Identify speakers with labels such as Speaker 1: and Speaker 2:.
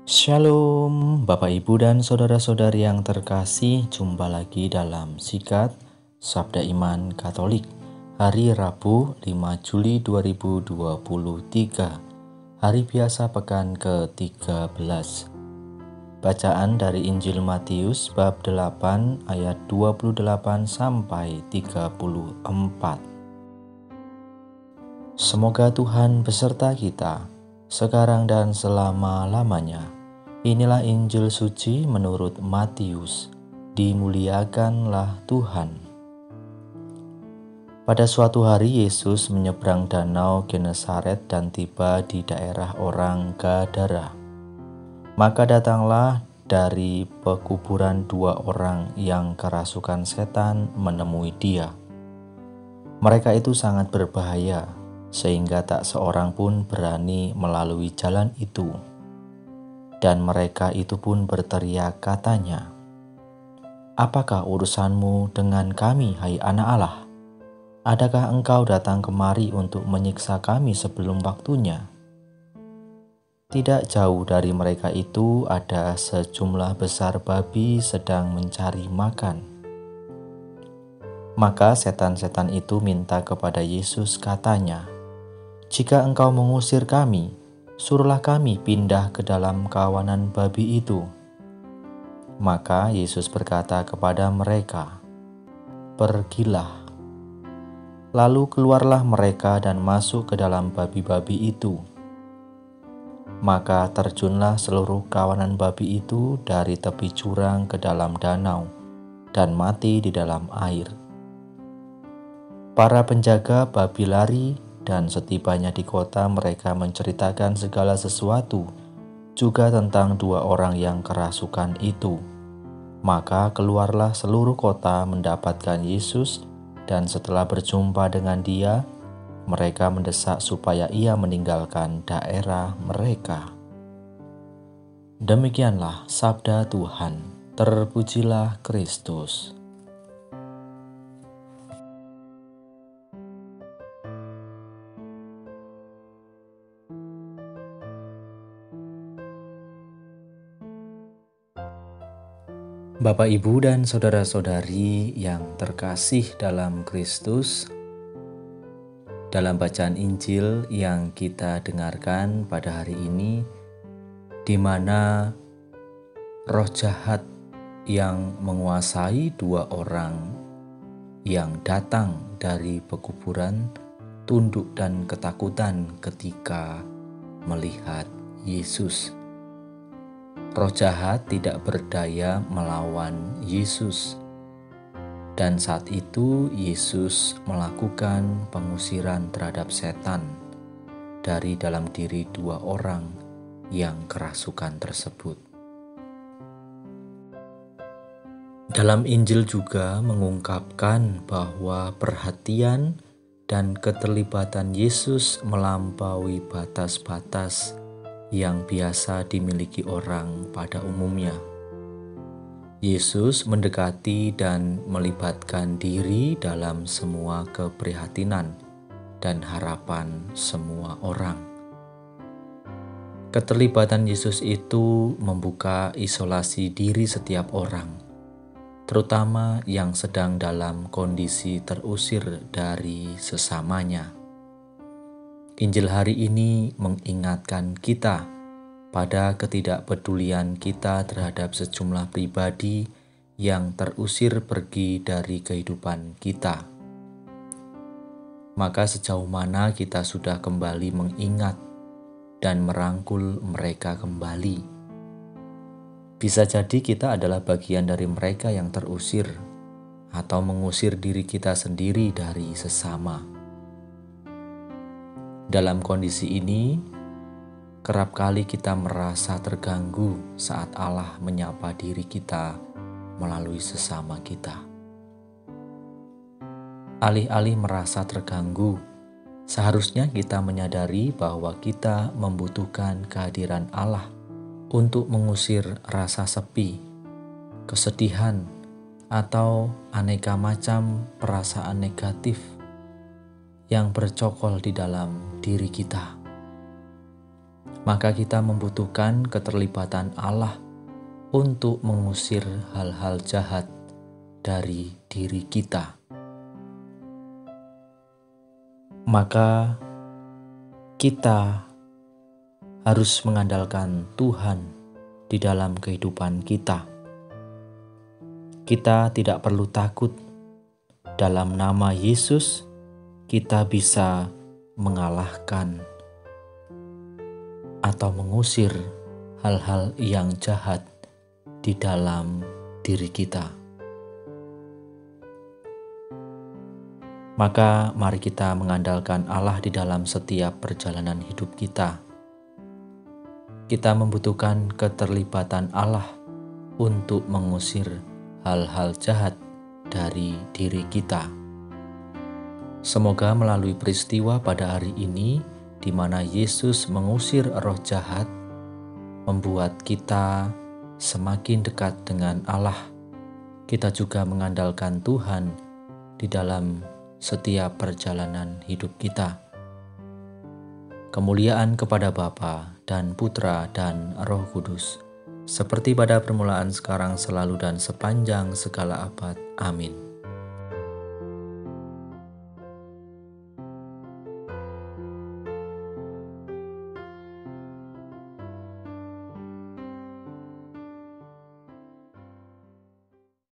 Speaker 1: Shalom, Bapak Ibu dan saudara-saudari yang terkasih, jumpa lagi dalam Sikat Sabda Iman Katolik hari Rabu 5 Juli 2023, hari biasa pekan ke-13. Bacaan dari Injil Matius bab 8 ayat 28 sampai 34. Semoga Tuhan beserta kita sekarang dan selama-lamanya. Inilah Injil suci menurut Matius. Dimuliakanlah Tuhan. Pada suatu hari Yesus menyeberang danau Genesaret dan tiba di daerah orang Gadara. Maka datanglah dari pekuburan 2 orang yang kerasukan setan menemui Dia. Mereka itu sangat berbahaya, sehingga tak seorang pun berani melalui jalan itu. Dan mereka itu pun berteriak katanya, "Apakah urusanmu dengan kami, hai anak Allah? Adakah engkau datang kemari untuk menyiksa kami sebelum waktunya?" Tidak jauh dari mereka itu ada sejumlah besar babi sedang mencari makan. Maka setan-setan itu minta kepada Yesus katanya, "Jika engkau mengusir kami, suruhlah kami pindah ke dalam kawanan babi itu." Maka Yesus berkata kepada mereka, "Pergilah." Lalu keluarlah mereka dan masuk ke dalam babi-babi itu. Maka terjunlah seluruh kawanan babi itu dari tepi jurang ke dalam danau dan mati di dalam air. Para penjaga babi lari, dan setibanya di kota mereka menceritakan segala sesuatu juga tentang 2 orang yang kerasukan itu. Maka keluarlah seluruh kota mendapatkan Yesus, dan setelah berjumpa dengan Dia, mereka mendesak supaya Ia meninggalkan daerah mereka. Demikianlah sabda Tuhan. Terpujilah Kristus. Bapak, Ibu, dan saudara-saudari yang terkasih dalam Kristus, dalam bacaan Injil yang kita dengarkan pada hari ini, di mana roh jahat yang menguasai 2 orang yang datang dari pekuburan tunduk dan ketakutan ketika melihat Yesus. Roh jahat tidak berdaya melawan Yesus. Dan saat itu Yesus melakukan pengusiran terhadap setan dari dalam diri 2 orang yang kerasukan tersebut. Dalam Injil juga mengungkapkan bahwa perhatian dan keterlibatan Yesus melampaui batas-batas yang biasa dimiliki orang pada umumnya. Yesus mendekati dan melibatkan diri dalam semua keprihatinan dan harapan semua orang. Keterlibatan Yesus itu membuka isolasi diri setiap orang, terutama yang sedang dalam kondisi terusir dari sesamanya. Injil hari ini mengingatkan kita pada ketidakpedulian kita terhadap sejumlah pribadi yang terusir pergi dari kehidupan kita. Maka sejauh mana kita sudah kembali mengingat dan merangkul mereka kembali? Bisa jadi kita adalah bagian dari mereka yang terusir atau mengusir diri kita sendiri dari sesama. Dalam kondisi ini, kerap kali kita merasa terganggu saat Allah menyapa diri kita melalui sesama kita. Alih-alih merasa terganggu, seharusnya kita menyadari bahwa kita membutuhkan kehadiran Allah untuk mengusir rasa sepi, kesedihan, atau aneka macam perasaan negatif yang bercokol di dalam diri kita. maka kita membutuhkan keterlibatan Allah untuk mengusir hal-hal jahat dari diri kita. Maka kita harus mengandalkan Tuhan di dalam kehidupan kita. Kita tidak perlu takut. Dalam nama Yesus, kita bisa mengalahkan atau mengusir hal-hal yang jahat di dalam diri kita. Maka mari kita mengandalkan Allah di dalam setiap perjalanan hidup kita. Kita membutuhkan keterlibatan Allah untuk mengusir hal-hal jahat dari diri kita. Semoga melalui peristiwa pada hari ini, di mana Yesus mengusir roh jahat, membuat kita semakin dekat dengan Allah. Kita juga mengandalkan Tuhan di dalam setiap perjalanan hidup kita. Kemuliaan kepada Bapa dan Putra dan Roh Kudus, seperti pada permulaan, sekarang, selalu, dan sepanjang segala abad. Amin.